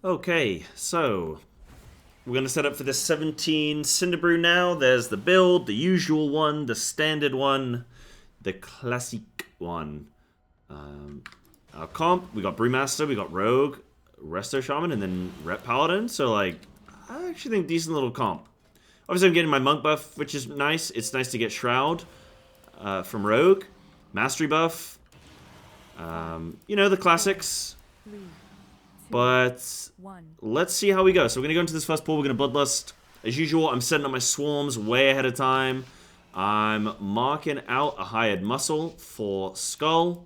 Okay, so we're going to set up for this 17 Cinderbrew now. There's the build, the usual one, the standard one, the classic one. Our comp, we got Brewmaster, we got Rogue, Resto Shaman, and then Rep Paladin. So, like, I actually think decent little comp. Obviously, I'm getting my Monk buff, which is nice. It's nice to get Shroud from Rogue. Mastery buff. You know, the classics. But let's see how we go. So we're going to go into this first pool. We're going to Bloodlust. As usual, I'm setting up my swarms way ahead of time. I'm marking out a hired muscle for Skull.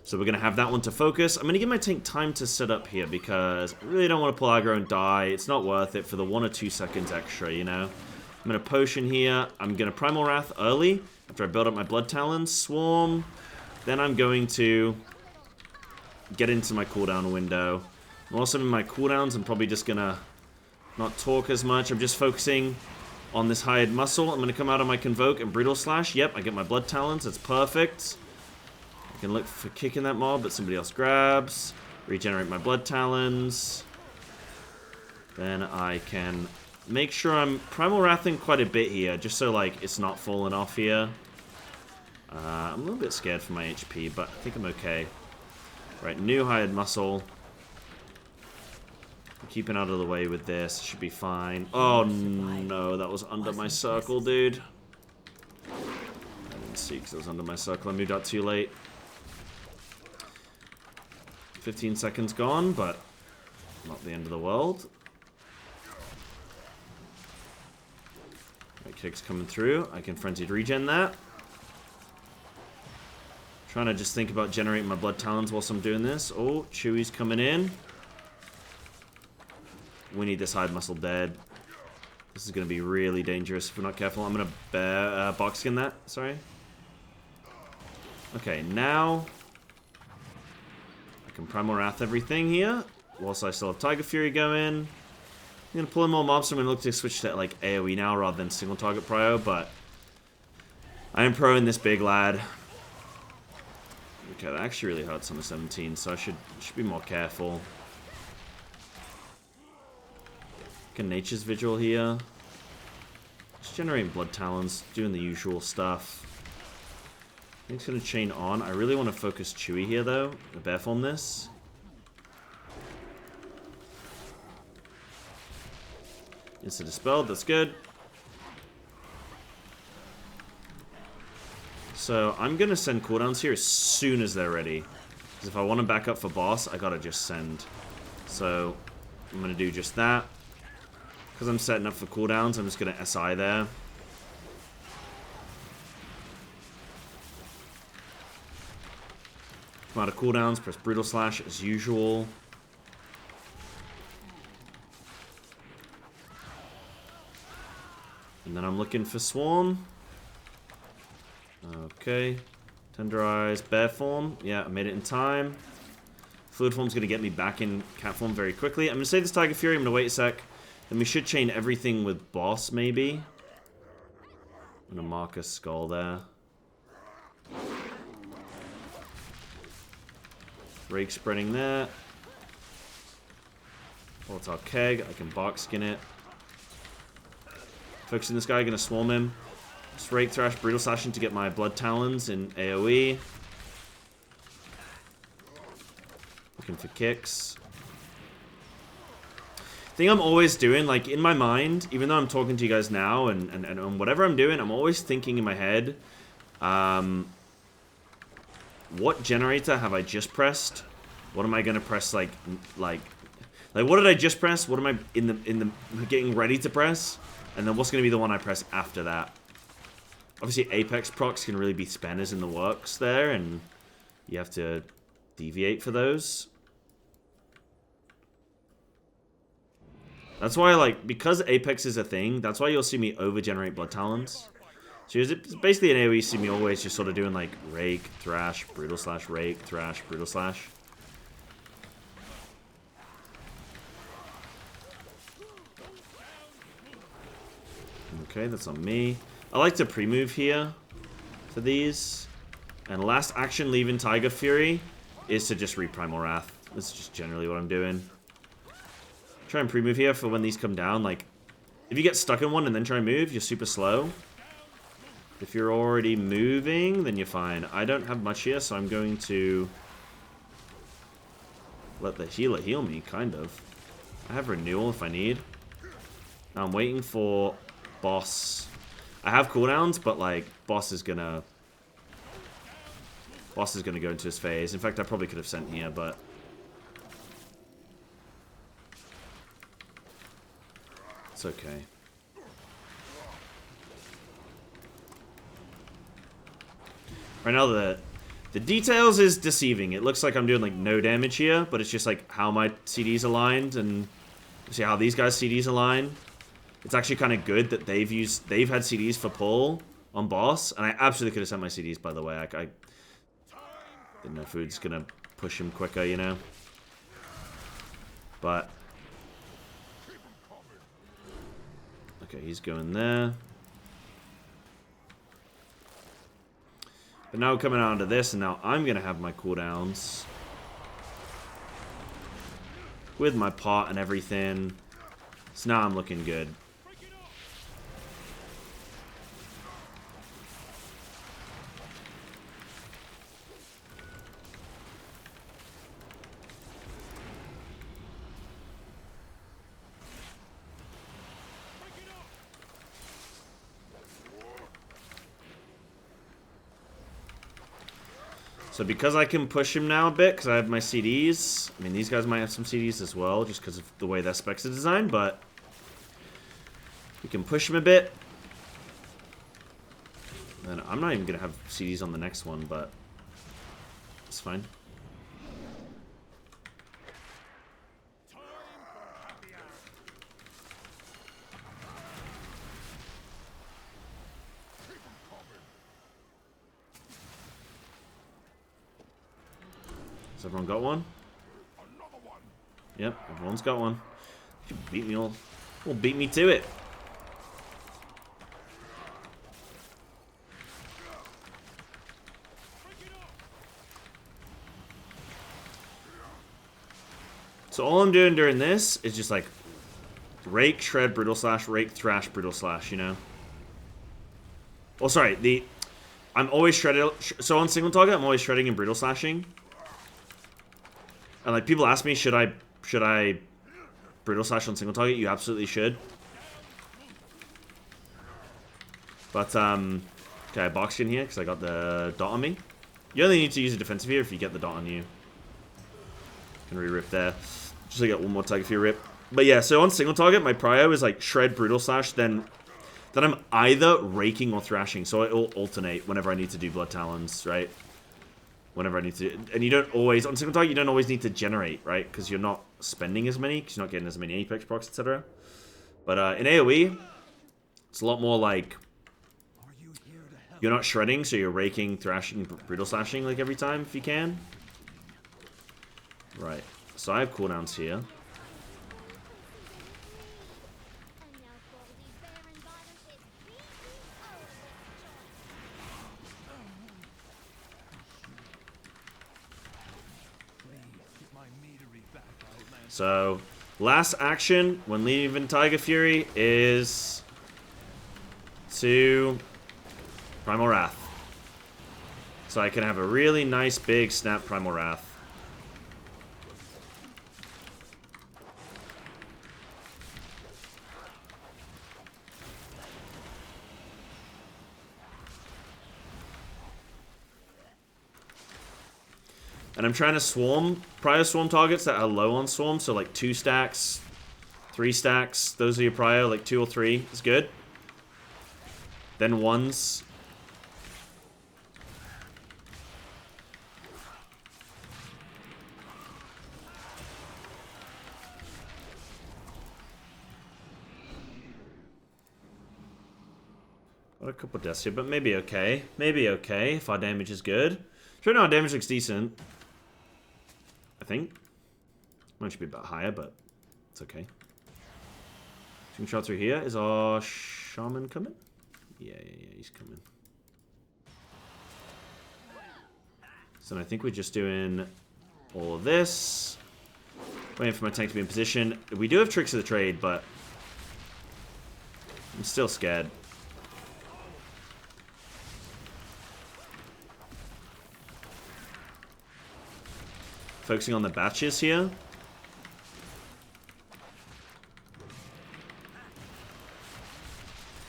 So we're going to have that one to focus. I'm going to give my tank time to set up here because I really don't want to pull aggro and die. It's not worth it for the 1 or 2 seconds extra, you know. I'm going to potion here. I'm going to Primal Wrath early after I build up my Blood Talons. Swarm. Then I'm going to get into my cooldown window. I'm also in my cooldowns. I'm probably just going to not talk as much. I'm just focusing on this hired muscle. I'm going to come out of my Convoke and Brutal Slash. Yep, I get my Blood Talons. That's perfect. I can look for kicking that mob, but somebody else grabs. Regenerate my Blood Talons. Then I can make sure I'm Primal Wrathing quite a bit here, just so like it's not falling off here. I'm a little bit scared for my HP, but I think I'm okay. Right, new hired muscle. I'm keeping out of the way with this. Should be fine. Oh no, that was under my circle, dude. I didn't see because it was under my circle. I moved out too late. 15 seconds gone, but not the end of the world. Right, kick's coming through. I can frenzied regen that. Trying to just think about generating my Blood Talons whilst I'm doing this. Oh, Chewy's coming in. We need this hide muscle dead. This is going to be really dangerous if we're not careful. I'm going to box skin that. Sorry. Okay, now I can Primal Wrath everything here. Whilst I still have Tiger Fury going. I'm going to pull in more mobs, so I'm going to look to switch to like AoE now rather than single target prio, but I am pro in this big lad. Okay, that actually really hurts on the 17, so I should be more careful. Like a Nature's Vigil here. Just generating Blood Talons, doing the usual stuff. I think it's going to chain on. I really want to focus Chewy here, though. Bear form this. Instant Dispelled, that's good. So I'm going to send cooldowns here as soon as they're ready. Because if I want to back up for boss, I gotta just send. So I'm going to do just that. Because I'm setting up for cooldowns, I'm just going to SI there. Come out of cooldowns, press Brutal Slash as usual. And then I'm looking for Swarm. Okay. Tenderize, Bear Form. Yeah, I made it in time. Fluid Form's going to get me back in Cat Form very quickly. I'm going to save this Tiger Fury. I'm going to wait a sec. Then we should chain everything with Boss, maybe. I'm going to mark a Skull there. Rake spreading there. Oh, it's our Keg. I can box skin it. Focusing this guy, going to swarm him. Just Rake Thrash, Brutal Slashing to get my Blood Talons in AoE. Looking for kicks. Thing I'm always doing, like in my mind, even though I'm talking to you guys now and whatever I'm doing, I'm always thinking in my head, what generator have I just pressed? What am I gonna press like what did I just press? What am I in the getting ready to press? And then what's gonna be the one I press after that? Obviously, Apex procs can really be spanners in the works there, and you have to deviate for those. That's why, like, because Apex is a thing, that's why you'll see me over-generate Blood Talons. So it's basically an AoE, you see me always just sort of doing, like, Rake, Thrash, Brutal Slash, Rake, Thrash, Brutal Slash. Okay, that's on me. I like to pre-move here for these. And last action leaving Tiger Fury is to just re-Primal Wrath. This is just generally what I'm doing. Try and pre-move here for when these come down. Like, if you get stuck in one and then try and move, you're super slow. If you're already moving, then you're fine. I don't have much here, so I'm going to let the healer heal me, kind of. I have renewal if I need. Now I'm waiting for boss. I have cooldowns, but like boss is gonna go into his phase. In fact, I probably could have sent here, but it's okay. Right now the details is deceiving. It looks like I'm doing like no damage here, but it's just like how my CDs aligned and see how these guys' CDs align. It's actually kind of good that they've had CDs for pull on boss, and I absolutely could have sent my CDs, by the way. I didn't know if food's gonna push him quicker, you know. But okay, he's going there. But now we're coming on to this, and now I'm gonna have my cooldowns with my pot and everything. So now I'm looking good. So because I can push him now a bit, because I have my CDs, I mean, these guys might have some CDs as well, just because of the way their specs are designed, but we can push him a bit. And I'm not even going to have CDs on the next one, but it's fine. Has everyone got one? Yep, everyone's got one. You beat me all. Well, beat me to it. So all I'm doing during this is just like rake, shred, brutal slash, rake, thrash, brutal slash, you know? Oh, sorry, I'm always shredding. So on single target, I'm always shredding and brutal slashing. And like people ask me, should I brutal slash on single target? You absolutely should. But okay, I boxed in here because I got the dot on me. You only need to use a defensive here if you get the dot on you. Can re-rip there. Just to get one more target for your rip. But yeah, so on single target, my prio is like shred, brutal slash, then I'm either raking or thrashing. So it will alternate whenever I need to do blood talons, right? Whenever I need to, and you don't always, on single target, you don't always need to generate, right? Because you're not spending as many, because you're not getting as many apex procs, etc. But in AoE, it's a lot more like, you're not shredding, so you're raking, thrashing, brutal slashing like every time if you can. Right, so I have cooldowns here. So, last action when leaving Tiger Fury is to Primal Wrath. So I can have a really nice big snap Primal Wrath. And I'm trying to swarm, prio swarm targets that are low on swarm, so like 2 stacks, 3 stacks, those are your prio, like 2 or 3 is good. Then 1s. Got a couple deaths here, but maybe okay. Maybe okay if our damage is good. Sure, no, our damage looks decent. I think. Might should be a bit higher, but it's okay. Shooting shot through here. Is our shaman coming? Yeah, he's coming. So I think we're just doing all of this. Waiting for my tank to be in position. We do have Tricks of the Trade, but I'm still scared. Focusing on the batches here.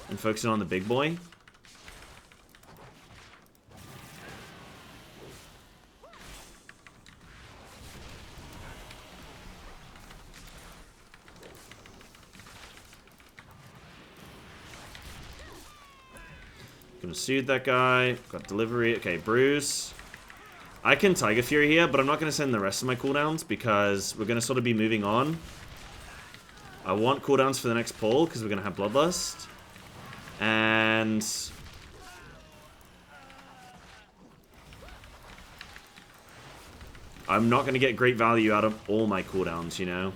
And focusing on the big boy. Gonna soothe that guy. Got delivery. Okay, bruise. I can Tiger Fury here, but I'm not gonna send the rest of my cooldowns because we're gonna sort of be moving on. I want cooldowns for the next pull because we're gonna have Bloodlust. And I'm not gonna get great value out of all my cooldowns, you know.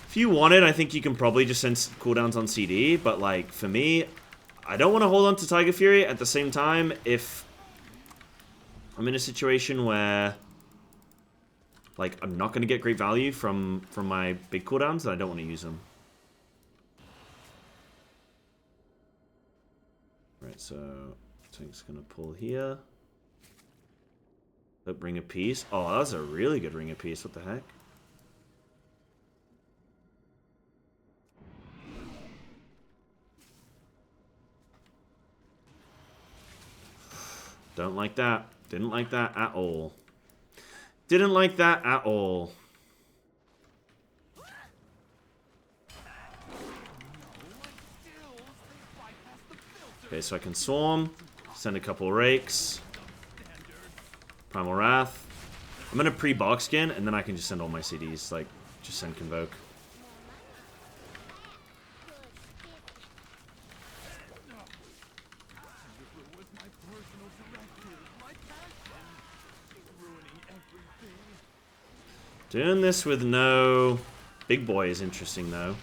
If you want it, I think you can probably just send cooldowns on CD, but like for me, I don't want to hold on to Tiger Fury. At the same time, if I'm in a situation where like I'm not going to get great value from my big cooldowns, then I don't want to use them. Right, so tank's going to pull here. Oh, Ring of Peace. Oh, that was a really good Ring of Peace. What the heck? Don't like that. Didn't like that at all. Didn't like that at all. Okay, so I can Swarm. Send a couple Rakes. Primal Wrath. I'm going to pre-box skin, and then I can just send all my CDs. Like, just send Convoke. Doing this with no big boy is interesting, though.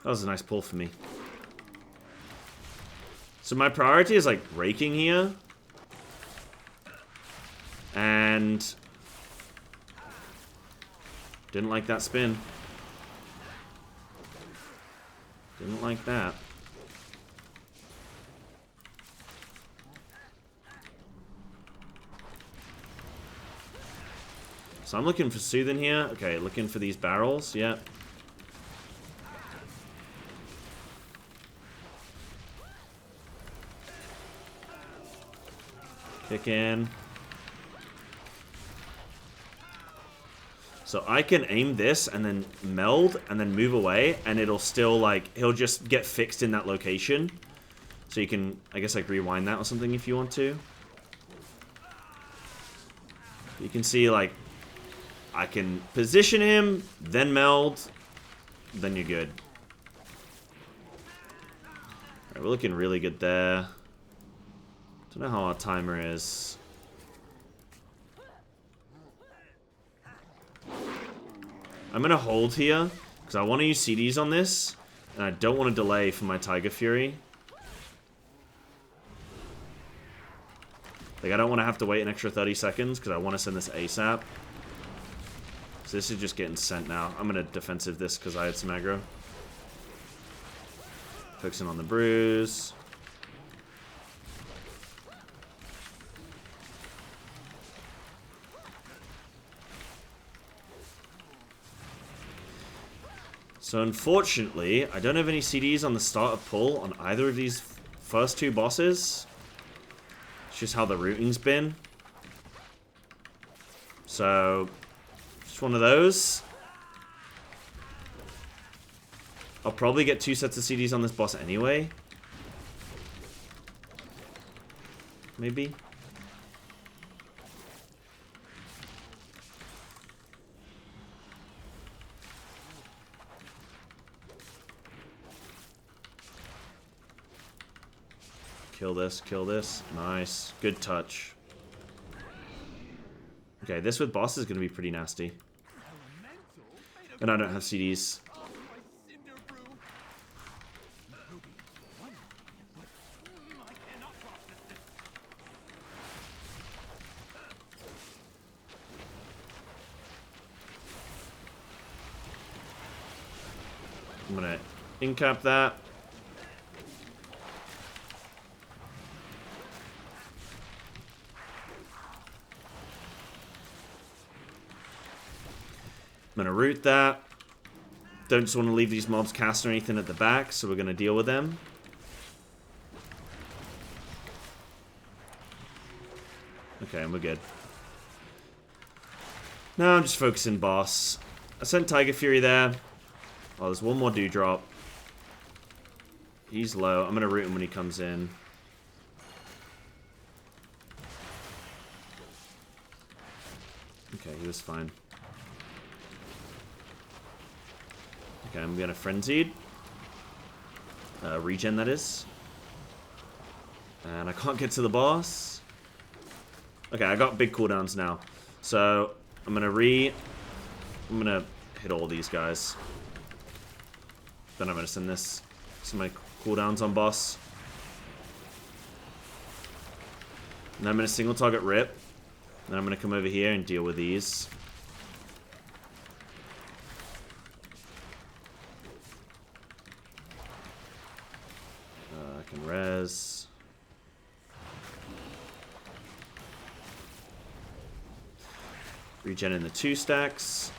That was a nice pull for me. So my priority is, like, raking here. And didn't like that spin. Didn't like that. So I'm looking for Soothing here. Okay, looking for these barrels. Yep. Kick in. So I can aim this and then meld and then move away, and it'll still, like, he'll just get fixed in that location. So you can, I guess, like, rewind that or something if you want to. You can see, like, I can position him, then meld, then you're good. Alright, we're looking really good there. Don't know how our timer is. I'm going to hold here, because I want to use CDs on this, and I don't want to delay for my Tiger Fury. Like, I don't want to have to wait an extra 30 seconds, because I want to send this ASAP. So this is just getting sent now. I'm going to defensive this, because I had some aggro. Focusing on the bruise. So unfortunately, I don't have any CDs on the start of pull on either of these first two bosses. It's just how the routing's been. So, just one of those. I'll probably get 2 sets of CDs on this boss anyway. Maybe. Kill this, kill this. Nice. Good touch. Okay, this with boss is going to be pretty nasty. And I don't have CDs. I'm gonna incap that. I'm gonna root that. Don't just want to leave these mobs cast or anything at the back, so we're gonna deal with them. Okay, and we're good. Now I'm just focusing boss. I sent Tiger Fury there. Oh, there's one more Dewdrop. He's low. I'm gonna root him when he comes in. Okay, he was fine. Okay, I'm gonna Frenzied. Regen, that is. And I can't get to the boss. Okay, I got big cooldowns now. So, I'm gonna hit all these guys. Then I'm gonna send this. Some of my cooldowns on boss. And I'm gonna single target rip. Then I'm gonna come over here and deal with these. I can res. Regen in the 2 stacks.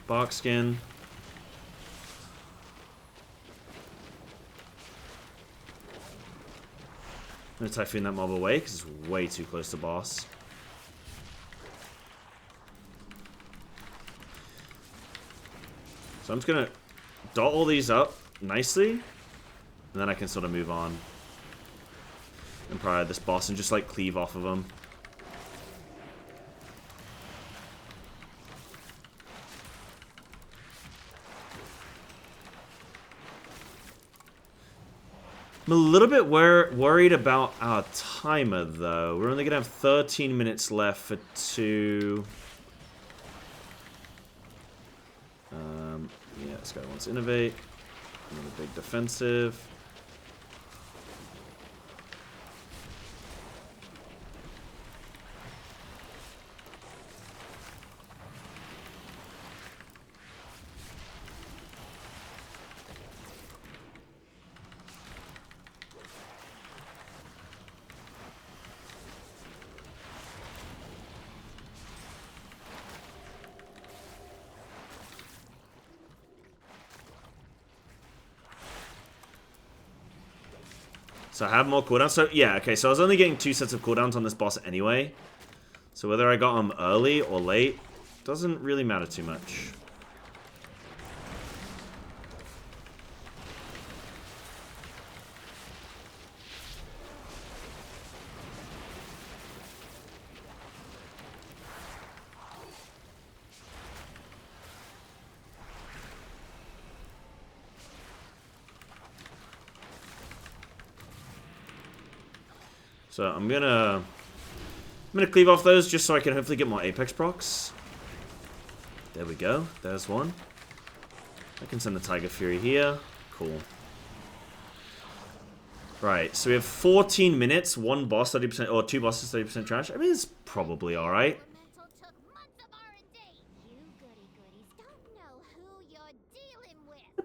Bark skin. I'm gonna Typhoon that mob away because it's way too close to boss. So I'm just gonna dot all these up nicely, and then I can sort of move on and prior this boss and just like cleave off of them. I'm a little bit worried about our timer, though. We're only going to have 13 minutes left for 2. Yeah, this guy wants Innovate. Another big defensive. So I have more cooldowns. So yeah, okay, so I was only getting 2 sets of cooldowns on this boss anyway. So whether I got them early or late doesn't really matter too much. So I'm gonna cleave off those just so I can hopefully get more Apex procs. There we go. There's one. I can send the Tiger Fury here. Cool. Right, so we have 14 minutes, 1 boss 30%, or 2 bosses 30% trash. I mean, it's probably alright.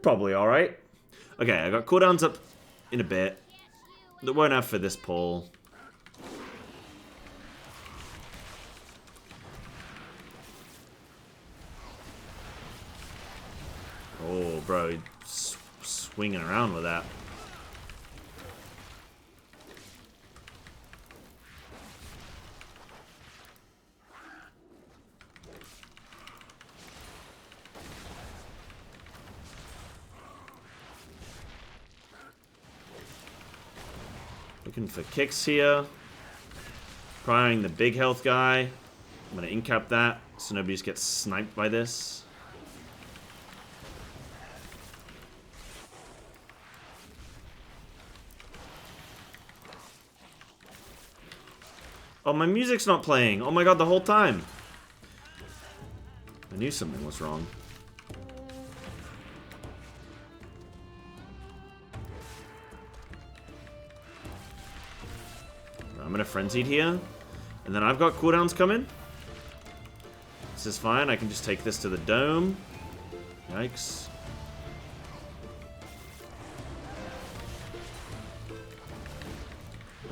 Probably alright. Okay, I got cooldowns up in a bit. That won't have for this pull. Oh, bro, swinging around with that. Looking for kicks here. Prying the big health guy. I'm going to incap that so nobody just gets sniped by this. Oh, my music's not playing. Oh my god, the whole time. I knew something was wrong. I'm gonna Frenzied here. And then I've got cooldowns coming. This is fine. I can just take this to the dome. Yikes.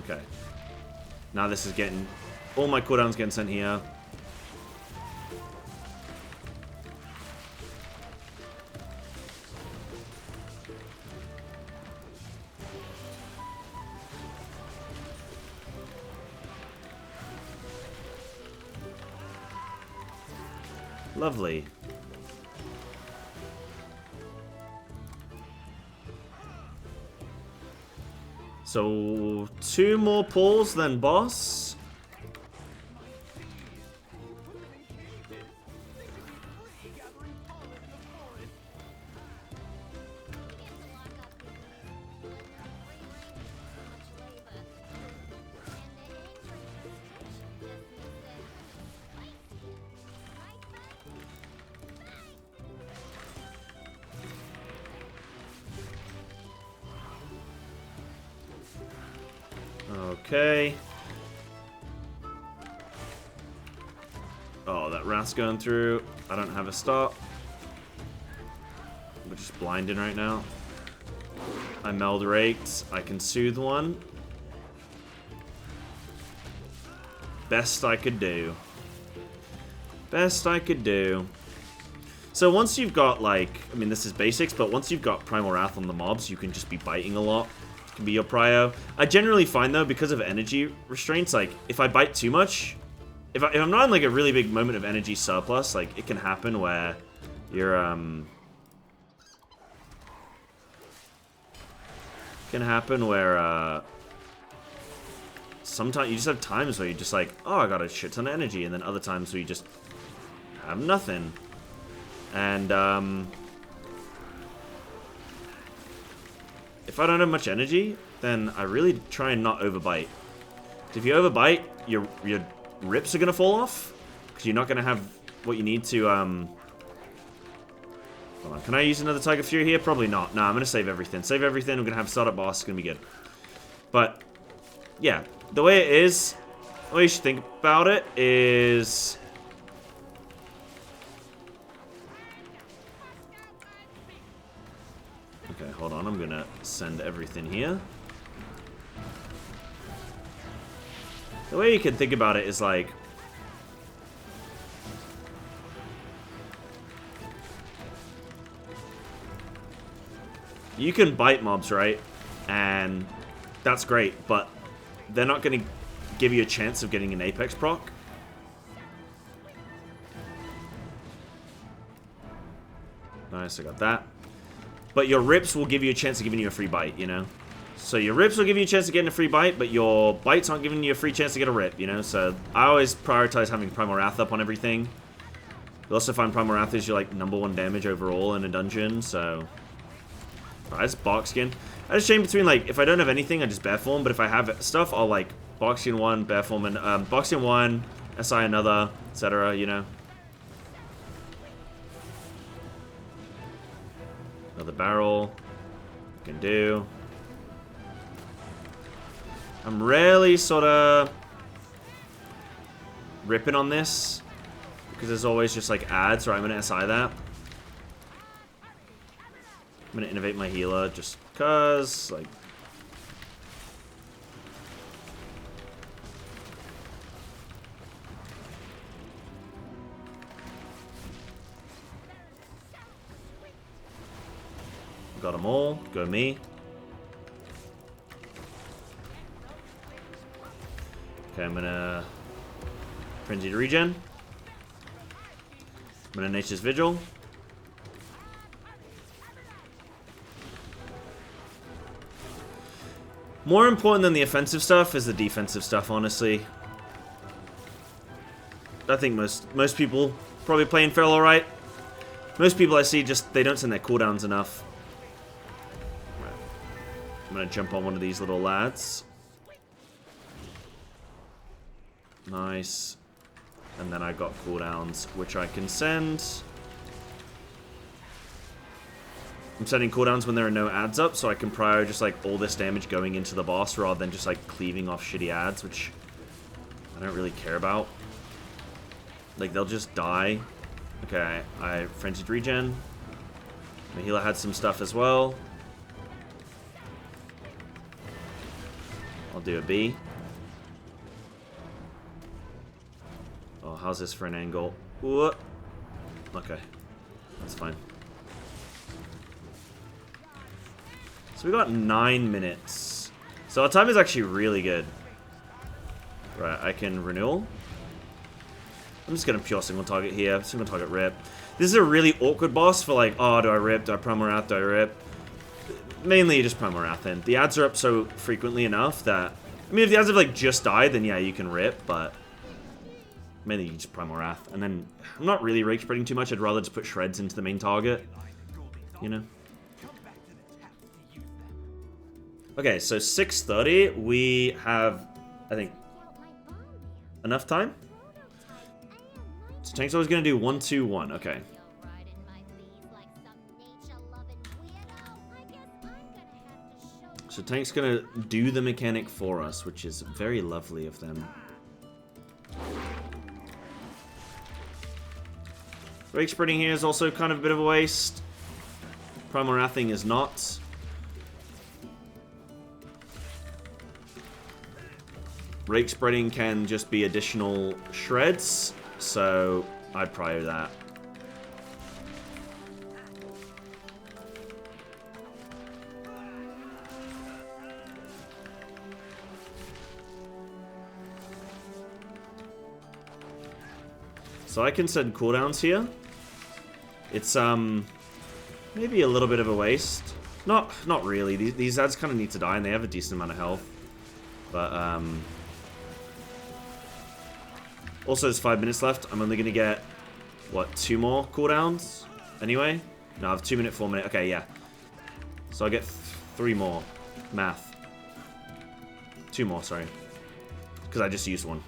Okay. Now this is getting... all my cooldowns getting sent here. Lovely. So, 2 more pulls, then boss. Okay. Oh, that wrath's going through. I don't have a stop. We're just blinded right now. I meld raked. I can soothe one. Best I could do. Best I could do. So once you've got, like, I mean, this is basics, but once you've got Primal Wrath on the mobs, you can just be biting a lot. It can be your prio. I generally find, though, because of energy restraints, like, if I bite too much, if I'm not in, like, a really big moment of energy surplus, like, it can happen where you're, sometimes you just have times where you're just like, oh, I got a shit ton of energy, and then other times where you just have nothing. And, if I don't have much energy, then I really try and not overbite. If you overbite, your rips are going to fall off, because you're not going to have what you need to, hold on, can I use another Tiger Fury here? Probably not. Nah, I'm going to save everything. Save everything, I'm going to have startup boss, it's going to be good. But, yeah, the way it is, the way you should think about it is... Okay, hold on, I'm going to send everything here. The way you can think about it is like... you can bite mobs, right? And that's great, but they're not going to give you a chance of getting an Apex proc. Nice, I got that. But your rips will give you a chance of giving you a free bite, you know? So your rips will give you a chance of getting a free bite, but your bites aren't giving you a free chance to get a rip, you know? So I always prioritize having Primal Wrath up on everything. You also find Primal Wrath is your, like, #1 damage overall in a dungeon, so... Alright, that's Box Skin. I just change between, like, if I don't have anything, I just Bear Form, but if I have stuff, I'll, like, Box Skin 1, Bear Form, and, Box Skin 1, SI another, etc., you know? Another barrel. Can do. I'm rarely sort of ripping on this because there's always just like ads, so I'm gonna SI that. I'm gonna innovate my healer just cause, like. Got them all. Go me. Okay, I'm gonna Frenzy to regen. I'm gonna Nature's Vigil. More important than the offensive stuff is the defensive stuff, honestly. I think most people probably playing fairly alright. Most people I see just, they don't send their cooldowns enough. I'm gonna jump on one of these little lads. Nice. And then I got cooldowns, which I can send. I'm sending cooldowns when there are no ads up, so I can prio just like all this damage going into the boss rather than just like cleaving off shitty ads, which I don't really care about. Like, they'll just die. Okay, I frenzied regen. My healer had some stuff as well. I'll do a B. Oh, how's this for an angle? Ooh. Okay, that's fine. So we got 9 minutes. So our time is actually really good. Right, I can renewal. I'm just gonna pure single target here. Single target rip. This is a really awkward boss for like, oh, do I rip? Do I Primorath? Do I rip? Mainly you just Primorath in. The ads are up so frequently enough that, I mean, if the ads have like just died, then yeah, you can rip, but mainly you just Primorath. And then I'm not really rage spreading too much. I'd rather just put shreds into the main target. You know? Okay, so 6:30. We have, I think, enough time? So Tank's always going to do 1-2-1. Okay. So Tank's going to do the mechanic for us, which is very lovely of them. Rage spreading here is also kind of a bit of a waste. Primorathing is not. Rake spreading can just be additional shreds, so I'd prior that. So I can send cooldowns here. It's maybe a little bit of a waste. Not really. These ads kind of need to die, and they have a decent amount of health. But also, there's 5 minutes left. I'm only going to get, what, 2 more cooldowns? Anyway? No, I have 2 minute, 4 minute. Okay, yeah. So I get 3 more. Math. 2 more, sorry. Because I just used 1.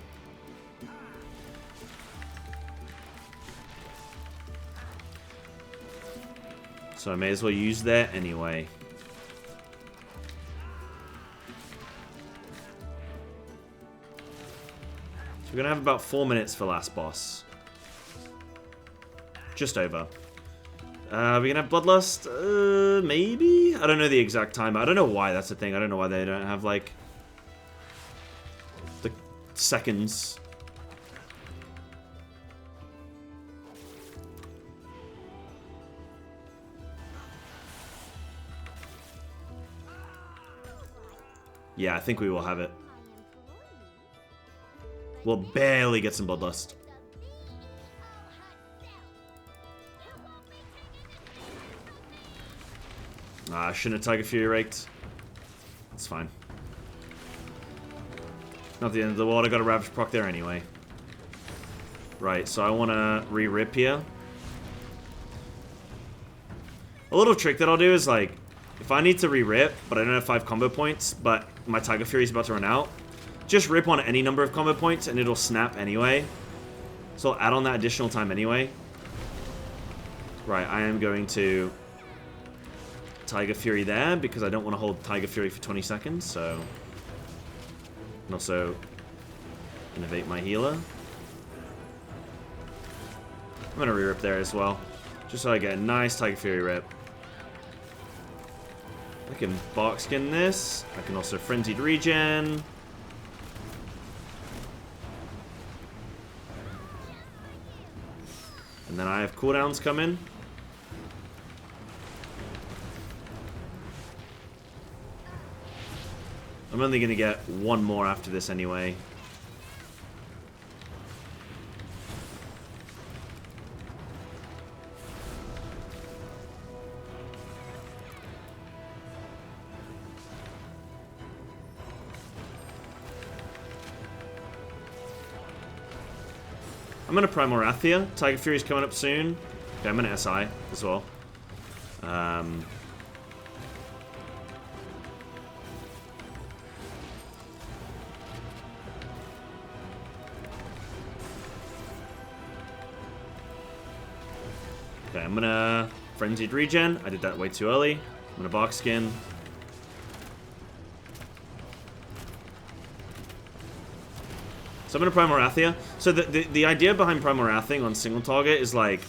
So I may as well use that anyway. We're gonna have about 4 minutes for last boss. Just over. We're gonna have Bloodlust? Maybe? I don't know the exact time. I don't know why that's a thing. I don't know why they don't have, like, the seconds. Yeah, I think we will have it. We'll barely get some Bloodlust. I shouldn't have Tiger Fury raked. It's fine. Not the end of the world. I got a Ravage proc there anyway. Right, so I want to re-rip here. A little trick that I'll do is, like, if I need to re-rip, but I don't have 5 combo points, but my Tiger Fury is about to run out, just rip on any number of combo points and it'll snap anyway. So I'll add on that additional time anyway. Right, I am going to Tiger Fury there because I don't want to hold Tiger Fury for 20 seconds, so... And also innovate my healer. I'm going to re-rip there as well, just so I get a nice Tiger Fury rip. I can bark skin this. I can also frenzied regen. And then I have cooldowns coming. I'm only going to get 1 more after this anyway. I'm going to Primorath here. Tiger Fury's coming up soon. Okay, I'm going to SI as well. Okay, I'm going to Frenzied Regen. I did that way too early. I'm going to Bark Skin. So So I'm going to Primal Wrath here. So the idea behind Primal Wrathing on single target is like,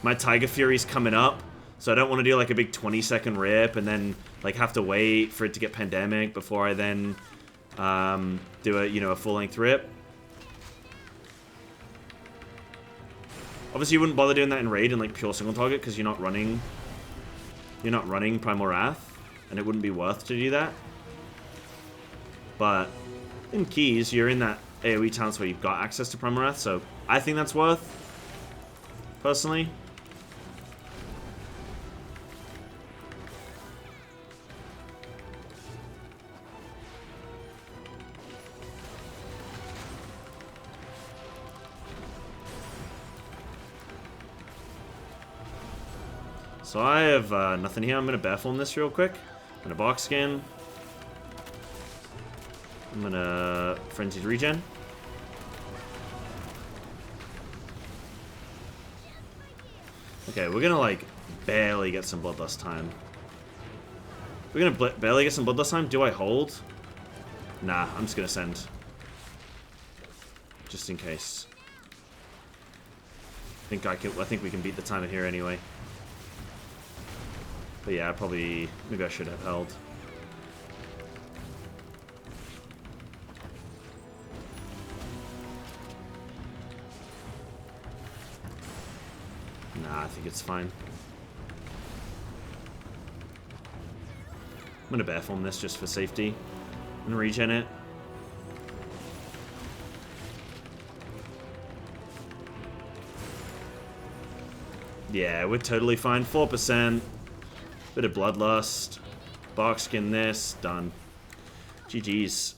my Tiger Fury's coming up, so I don't want to do like a big 20-second rip and then like have to wait for it to get Pandemic before I then do a, you know, a full-length rip. Obviously you wouldn't bother doing that in raid in like pure single target because you're not running Primal Wrath, and it wouldn't be worth to do that. But in keys, you're in that AoE talents where you've got access to Primal Wrath, so I think that's worth, personally. So I have nothing here. I'm going to Bareform this real quick. I'm going to Box Skin. I'm going to Frenzied Regen. Okay, we're going to, like, barely get some Bloodlust time. We're going to barely get some Bloodlust time. Do I hold? Nah, I'm just going to send. Just in case. I think we can beat the timer here anyway. But yeah, maybe I should have held. Nah, I think it's fine. I'm gonna Bareform this just for safety and regen it. Yeah, we're totally fine. 4%. Bit of Bloodlust. Box Skin this. Done. GG's.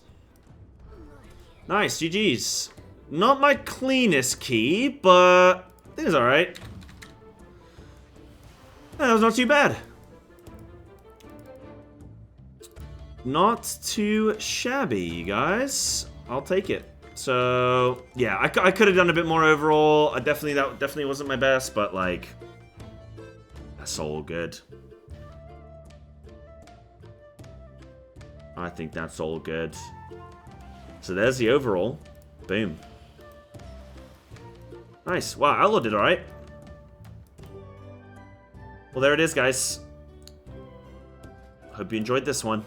Nice, GG's. Not my cleanest key, but it was alright. That was not too bad. Not too shabby, you guys. I'll take it. So, yeah, I could have done a bit more overall. That definitely wasn't my best, but, like, that's all good. I think that's all good. So there's the overall. Boom. Nice. Wow, Outlaw did alright. Well, there it is, guys. Hope you enjoyed this one.